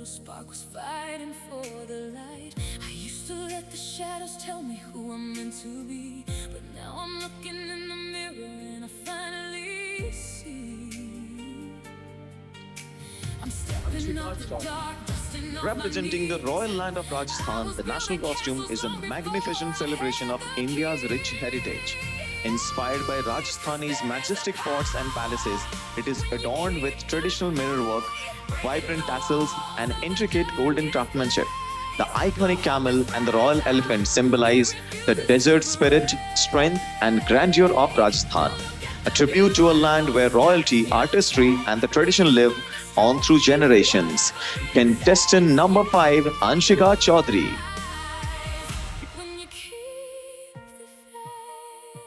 Spark was fighting for the light. I used to let the shadows tell me who I'm meant to be, but now I'm looking in the mirror and I finally see. I'm stepping out the dark, dusting off my Representing the knees. royal land of Rajasthan, the national costume is a magnificent celebration of India's rich heritage. Inspired by Rajasthani's majestic forts and palaces, it is adorned with traditional mirrorwork, vibrant tassels, and intricate golden craftsmanship. The iconic camel and the royal elephant symbolize the desert spirit, strength, and grandeur of Rajasthan, a tribute to a land where royalty, artistry, and the tradition live on through generations. Contestant number 5, Anshika Chaudhary. When you keep the faith.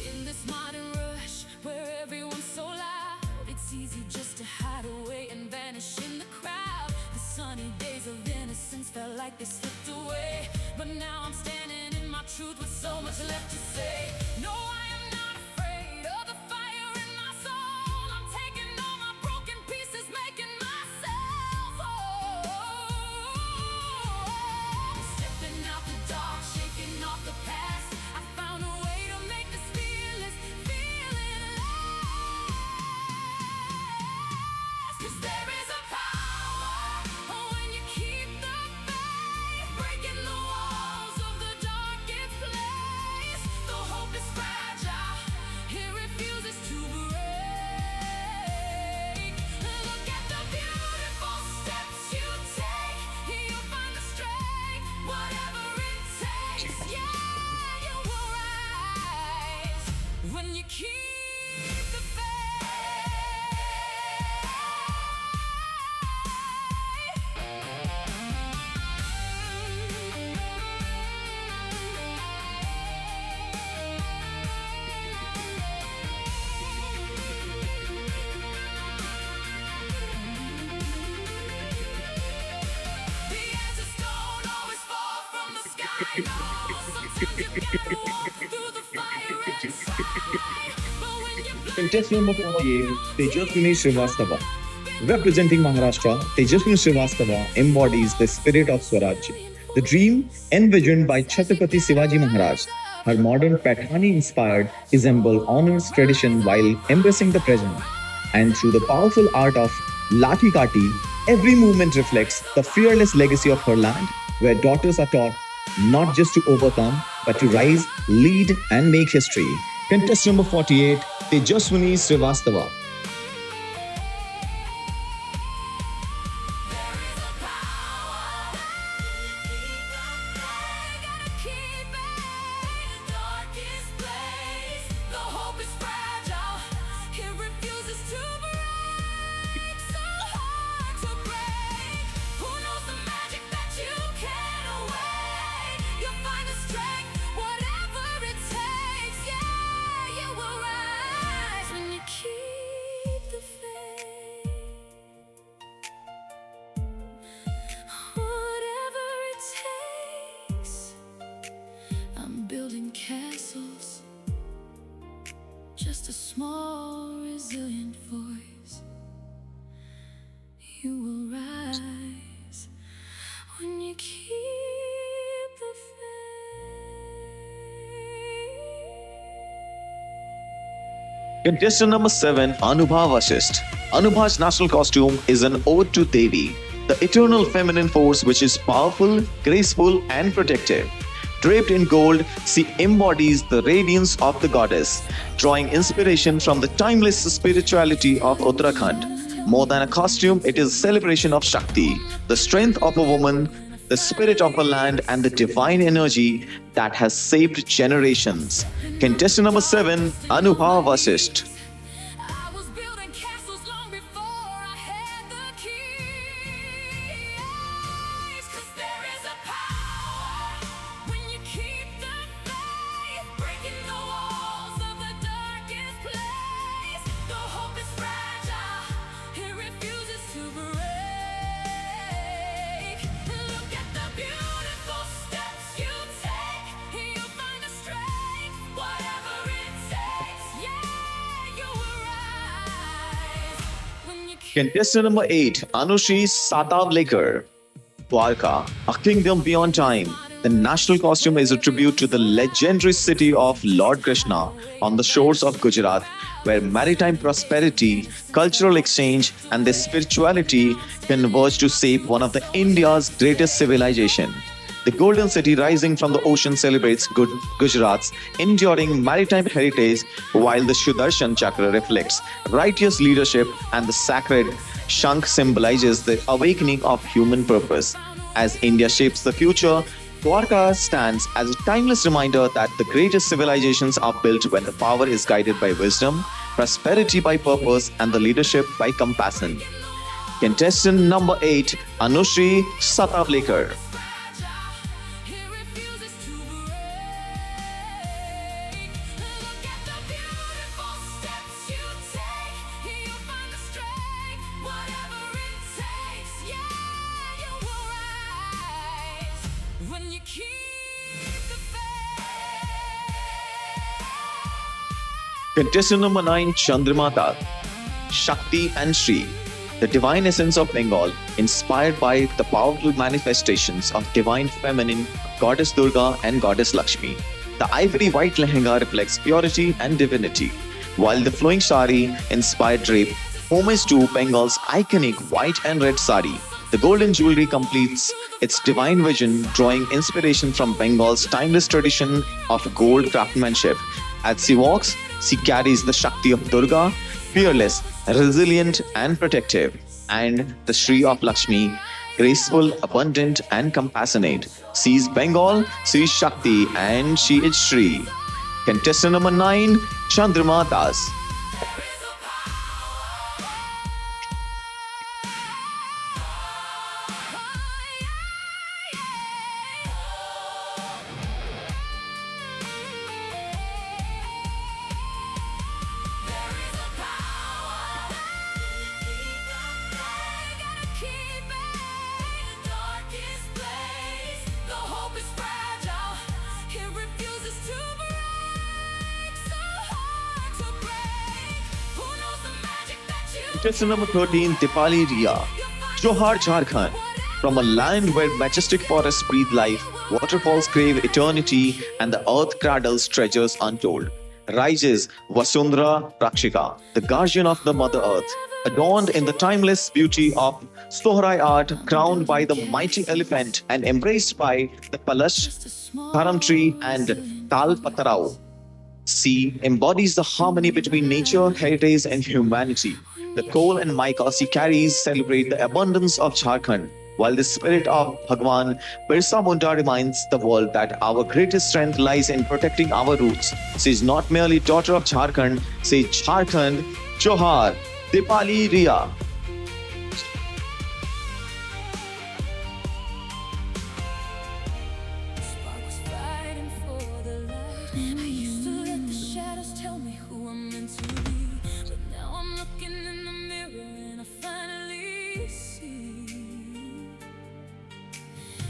In this modern rush where everyone's so loud, it's easy just to hide away and vanish in the crowd. The sunny days of innocence felt like they slipped away, but now I'm standing in my truth with so much left to say. No, I am not afraid of the fire in my soul. I'm taking all my broken pieces, making myself whole. Stepping out the dark, shaking off the past. I found a way to make this fearless feeling last. 'Cause there is a power when you keep the faith, breaking the walls of the darkest place. The hope is fragile, it refuses to break. Look at the beautiful steps you take, you'll find the strength, whatever it takes. Yeah, you will rise when you keep the faith. The answers don't always fall from the sky. No, sometimes you gotta walk through the fire inside. But when you Contestant number 48, Tejaswini Srivastava. Representing Maharashtra, Tejaswini Srivastava embodies the spirit of Swaraj, the dream envisioned by Chhatrapati Shivaji Maharaj. Her modern Pathani-inspired ensemble honors tradition while embracing the present. And through the powerful art of Lathi Kati, every movement reflects the fearless legacy of her land, where daughters are taught not just to overcome, but to rise, lead, and make history. Contestant number 48, Tejaswini Srivastava. I'm building castles, just a small resilient voice. You will rise when you keep the faith. Contestant number 7, Anubha Vasist. Anubha's national costume is an ode to Devi, the eternal feminine force which is powerful, graceful, and protective. Draped in gold, she embodies the radiance of the goddess, drawing inspiration from the timeless spirituality of Uttarakhand. More than a costume, it is a celebration of Shakti, the strength of a woman, the spirit of a land, and the divine energy that has saved generations. Contestant number 7, Anubha Vasist. I was building castles long before I had the keys. 'Cause there is a power when you keep the faith, breaking the walls of the darkest place. The hope is fragile, it refuses to break. Look at the beautiful steps you take, you'll find the strength, whatever it takes. Yeah, Contestant number 8, Anushri Satavlekar. Dwarka, a kingdom beyond time. The national costume is a tribute to the legendary city of Lord Krishna on the shores of Gujarat, where maritime prosperity, cultural exchange, and the spirituality converge to shape one of the India's greatest civilization. The golden city rising from the ocean celebrates Gujarat's enduring maritime heritage, while the Sudarshan Chakra reflects righteous leadership and the sacred Shankh symbolizes the awakening of human purpose. As India shapes the future, Dwarka stands as a timeless reminder that the greatest civilizations are built when the power is guided by wisdom, prosperity by purpose, and the leadership by compassion. Contestant number 8, Anushri Satavlekar. He refuses to break. Look at the beautiful steps you take. You'll find the strength, whatever it takes. Yeah, you will rise when you keep the faith. Contestant number 9, Chandramata, Shakti and Shri, the divine essence of Bengal, inspired by the powerful manifestations of divine feminine goddess Durga and goddess Lakshmi. The ivory white lehenga reflects purity and divinity, while the flowing sari inspired drape homage to Bengal's iconic white and red sari. The golden jewelry completes its divine vision, drawing inspiration from Bengal's timeless tradition of gold craftsmanship. As she walks, she carries the Shakti of Durga, fearless, resilient, and protective, and the Shri of Lakshmi, graceful, abundant, and compassionate. She is Bengal, she is Shakti, and she is Shri. Contestant number 9, Chandrama Das. Contestant number 13, Dipali Ria. Johar Jharkhand. From a land where majestic forests breathe life, waterfalls crave eternity, and the earth cradles treasures untold, rises Vasundhara Rakshika, the guardian of the Mother Earth, adorned in the timeless beauty of Sohrai art, crowned by the mighty elephant and embraced by the Palash, Karam tree, and Tal Patarao. She embodies the harmony between nature, heritage, and humanity. The coal and mica she carries celebrate the abundance of Jharkhand, while the spirit of Bhagwan Birsa Munda reminds the world that our greatest strength lies in protecting our roots. She is not merely daughter of Jharkhand, she is Jharkhand, Johar, Dipali Ria. Spark was fighting for the light. I used to let the shadows tell me who I'm meant to be, but now I'm looking in the mirror and I finally see.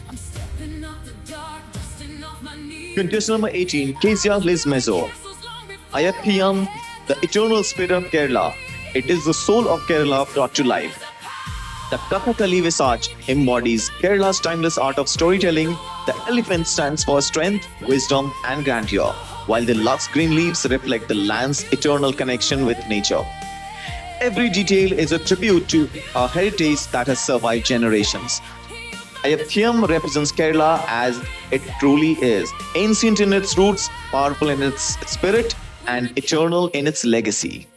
I'm stepping off the dark, dusting off my knees. Contestant number 18, Kaziah Liz Mezzo. Ayathiyam, the eternal spirit of Kerala. It is the soul of Kerala brought to life. The Kathakali visage embodies Kerala's timeless art of storytelling. The elephant stands for strength, wisdom, and grandeur, while the lush green leaves reflect the land's eternal connection with nature. Every detail is a tribute to a heritage that has survived generations. Ayathiyam represents Kerala as it truly is, ancient in its roots, powerful in its spirit, and eternal in its legacy.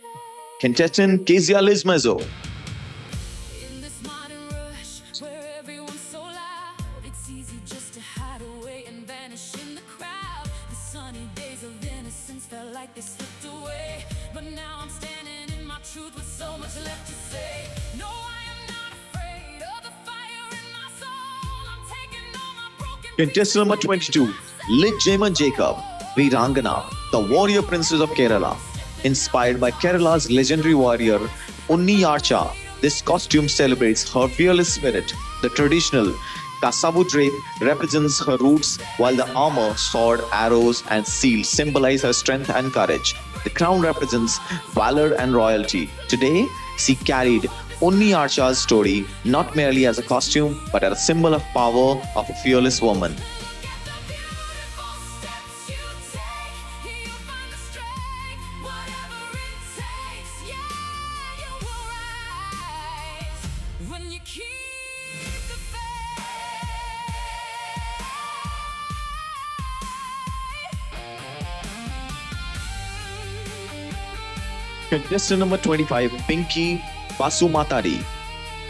Contestant Kaziah Liz Mezzo. In this modern rush, where everyone's so loud, it's easy just to hide away and vanish in the crowd. The sunny days of innocence felt like they slipped away, but now I'm standing in my truth with so much left to say. No, I am not afraid of the fire in my soul. I'm taking all my broken Contestant number 22, Lit Jaman Jacob, Virangana, the warrior princess of Kerala. Inspired by Kerala's legendary warrior Unni Archa, this costume celebrates her fearless spirit. The traditional Kasavu drape represents her roots, while the armor, sword, arrows, and shield symbolize her strength and courage. The crown represents valor and royalty. Today, she carried only Archa's story, not merely as a costume, but as a symbol of power of a fearless woman. When you keep the Contestant number 25, Pinky Basumatari.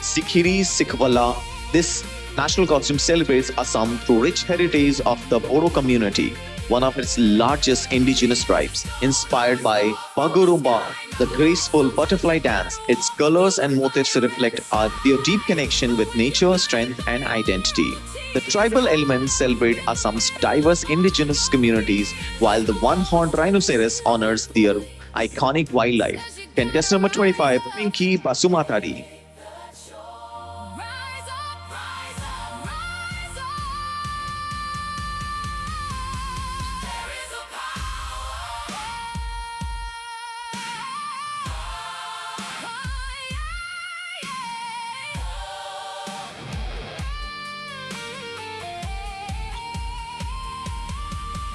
Sikhiri Sikhwala. This national costume celebrates Assam through rich heritage of the Bodo community, one of its largest indigenous tribes. Inspired by Pagurumba, the graceful butterfly dance, its colors and motifs reflect their deep connection with nature, strength, and identity. The tribal elements celebrate Assam's diverse indigenous communities, while the one-horned rhinoceros honors their iconic wildlife. Contestant number 25, Pinky Basumatari. rise up, rise up, rise up. There is a power.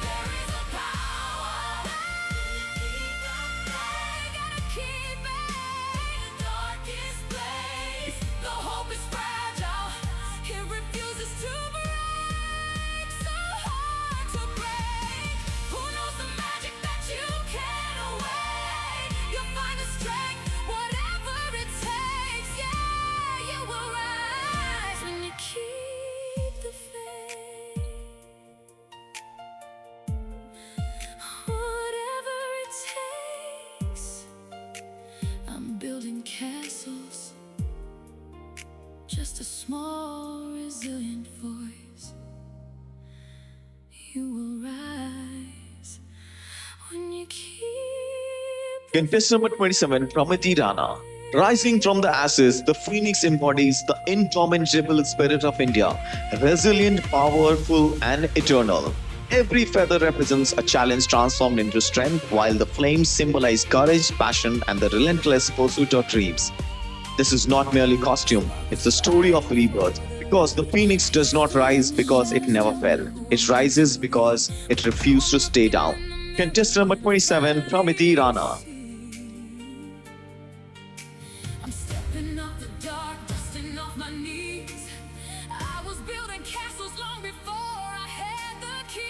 There is a power. Gotta keep it in the darkest place. The hope is fragile. It refuses to break. So hard to break. Who knows the magic that you can't awake? You'll find the strength, whatever it takes. Yeah, you will rise when you keep the faith. Whatever it takes, I'm building castles. Just a small, resilient voice. You will rise when you keep. Contestant number 27, Pramiti Rana. Rising from the ashes, the phoenix embodies the indomitable spirit of India, resilient, powerful, and eternal. Every feather represents a challenge transformed into strength, while the flames symbolize courage, passion, and the relentless pursuit of dreams. This is not merely costume, it's the story of rebirth. Because the phoenix does not rise because it never fell. It rises because it refused to stay down. Contestant number 27, Pramiti Rana. I'm stepping off the dark, dusting off my knees. I was building castles long before I had the keys.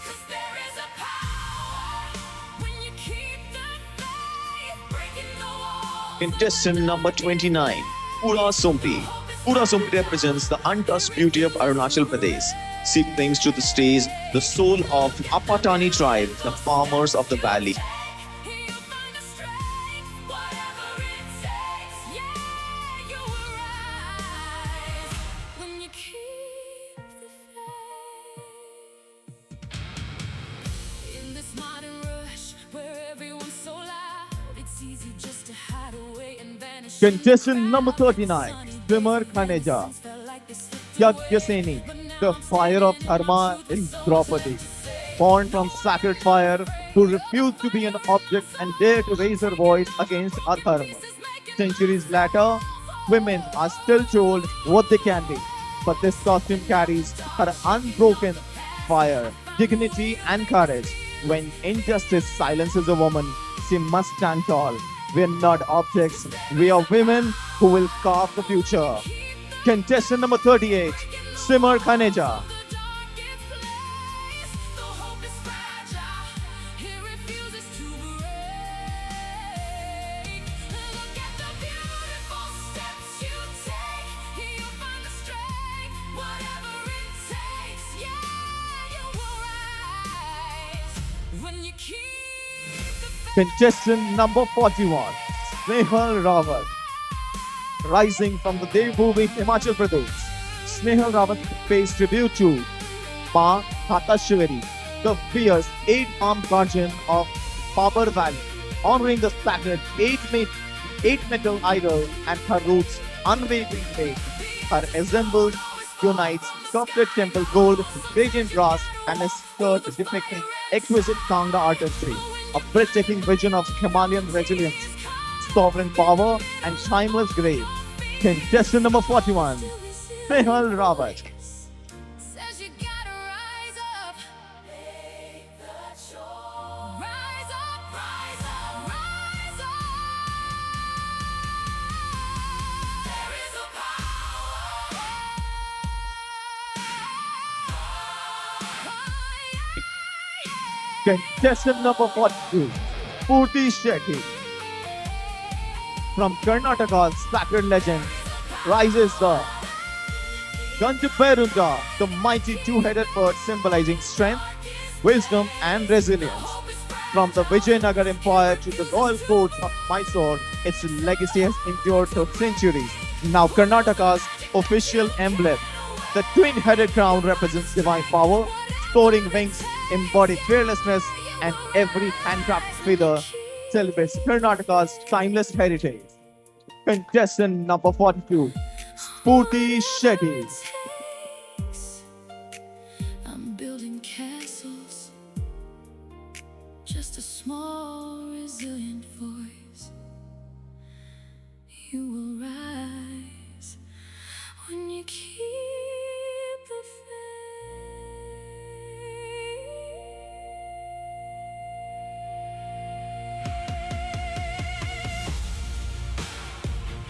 'Cause there is a power when you keep the faith, breaking the wall. Contestant number 29, Pura Sumpi. Pura Sumpi represents the untouched beauty of Arunachal Pradesh. She brings to the stage the soul of Apatani tribe, the farmers of the valley. You'll find the strength, whatever it takes. Yeah, you will rise when you keep the faith. In this modern rush where everyone's so loud, it's easy just to hide away and vanish. Contestant number 39, Swimmer Khaneja. Tejaswini, the fire of Dharma in Draupadi. Born from sacred fire, who refused to be an object and dared to raise her voice against adharma. Centuries later, women are still told what they can be, but this costume carries her unbroken fire, dignity, and courage. When injustice silences a woman, she must stand tall. We are not objects, we are women who will carve the future. Contestant number 38, Simar Khaneja. The hope is fragile. It refuses to break. Look at the beautiful steps you take. You'll find the strength, whatever it takes. Yeah, you will rise when you keep the faith. Contestant number 41, Snehal Rawat. Rising from the Devbhoomi, Himachal Pradesh, Snehal Rawat pays tribute to Ma Hatashwari, the fierce eight-armed guardian of Babar Valley, honoring the sacred eight-metal idol and her roots unwavering faith. Her assembled unites sculpted temple gold, radiant brass, and a skirt depicting exquisite Kanga artistry, a breathtaking vision of Himalayan resilience. sovereign power, and timeless grace. Contestant number 41, Snehal Rawat. Says you gotta rise up, make the choice. Rise up, rise up, rise up. There is a power. Contestant number 42, Purti Shetty. From Karnataka's sacred legend rises the Gandaberunda, the mighty two-headed bird symbolizing strength, wisdom, and resilience. From the Vijayanagar Empire to the royal courts of Mysore, its legacy has endured for centuries. Now Karnataka's official emblem, the twin-headed crown represents divine power, soaring wings embody fearlessness, and every handcrafted feather celebrates Karnataka's timeless heritage. Contestant number 42, Purti Shetty. I'm building castles, just a small, resilient voice. You will rise when you keep the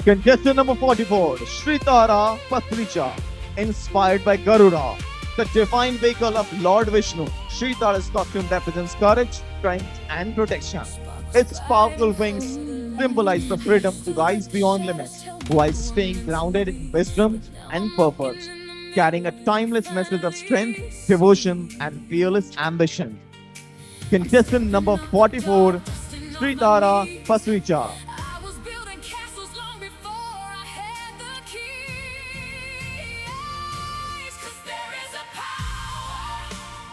Contestant number 44, Sritara Patricha, inspired by Garuda, the divine vehicle of Lord Vishnu. Sritara's costume represents courage, strength, and protection. Its powerful wings symbolize the freedom to rise beyond limits while staying grounded in wisdom and purpose, carrying a timeless message of strength, devotion, and fearless ambition. Contestant number 44, Sritara Patricha. I was building castles long before I had the keys. 'Cause there is a power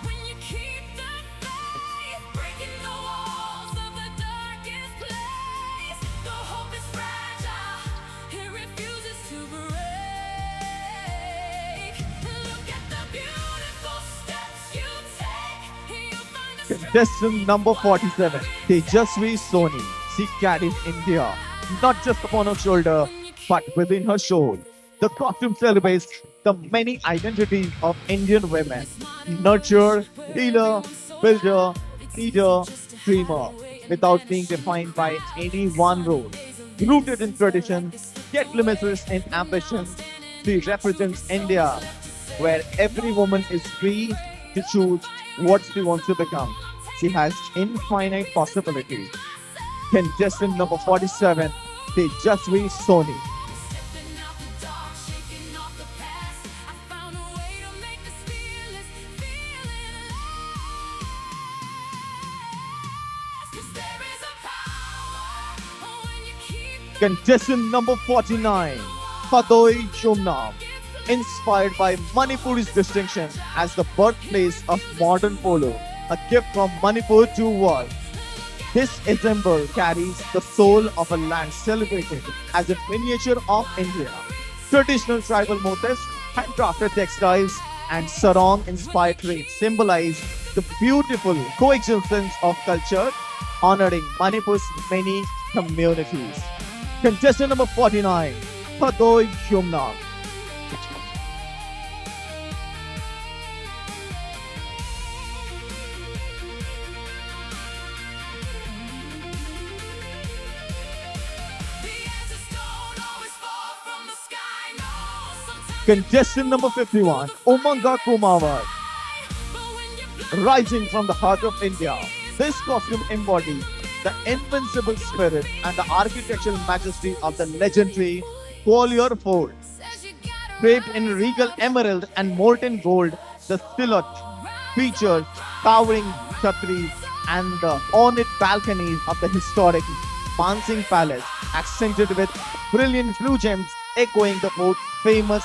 when you keep the faith, breaking the walls of the darkest place. The hope is fragile, it refuses to break. Look at the beautiful steps you take. You'll find a Contestant number 47, Tejaswini Soni. She carries India not just upon her shoulder, but within her soul. The costume celebrates the many identities of Indian women: nurturer, healer, builder, leader, dreamer, without being defined by any one role. Rooted in tradition, yet limitless in ambition, she represents India, where every woman is free to choose what she wants to become. She has infinite possibilities. Contestant number 47, Tejaswini Soni. Stepping out the dark, shaking off the past. I found a way to make this fearless feeling last. 'Cause there is a power when you keep the Contestant number 49, Padoi Jumnam. Inspired by Manipur's distinction as the birthplace of modern polo, a gift from Manipur to world. This symbol carries the soul of a land celebrated as a miniature of India. Traditional tribal motifs, handcrafted textiles, and sarong-inspired drapes symbolize the beautiful coexistence of culture, honoring Manipur's many communities. Contestant number 49, Padoi Jumnam. The answers don't always fall from the sky. No, sometimes Contestant number 51, Umanga Kumawar. but when you Rising from the heart of India, this costume embodies the invincible spirit and the architectural majesty of the legendary Gwalior Fort. says you gotta Draped in regal emerald and molten gold, the silhouette features towering chhatris and the ornate balconies of the historic Mansingh Palace, accented with brilliant blue gems echoing the fort's famous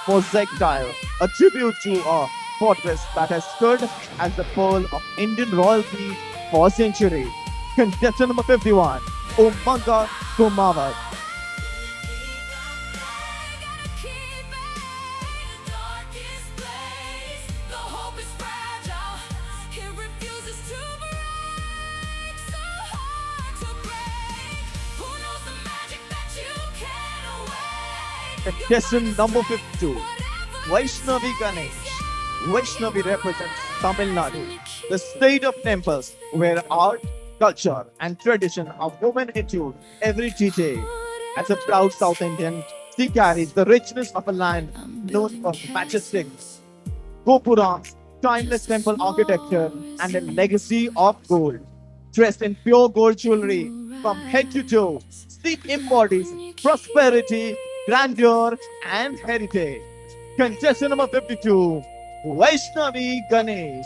mosaic tile, a tribute to a fortress that has stood as the pearl of Indian royalty for centuries. Contestant number 51, Umanga Kumawar. keep it in the darkest place. The hope is fragile, it refuses to break. So hard to break. Who knows the Contestant number 52, Vaishnavi Ganesh. Vaishnavi represents Tamil Nadu, the state of temples where art, culture, and tradition are woven into every detail. As a proud South Indian, she carries the richness of a land known for majestic gopurams, timeless temple architecture, and a legacy of gold. Dressed in pure gold jewelry from head to toe, she embodies prosperity, grandeur, and heritage. Contestant number 52, Vaishnavi Ganesh.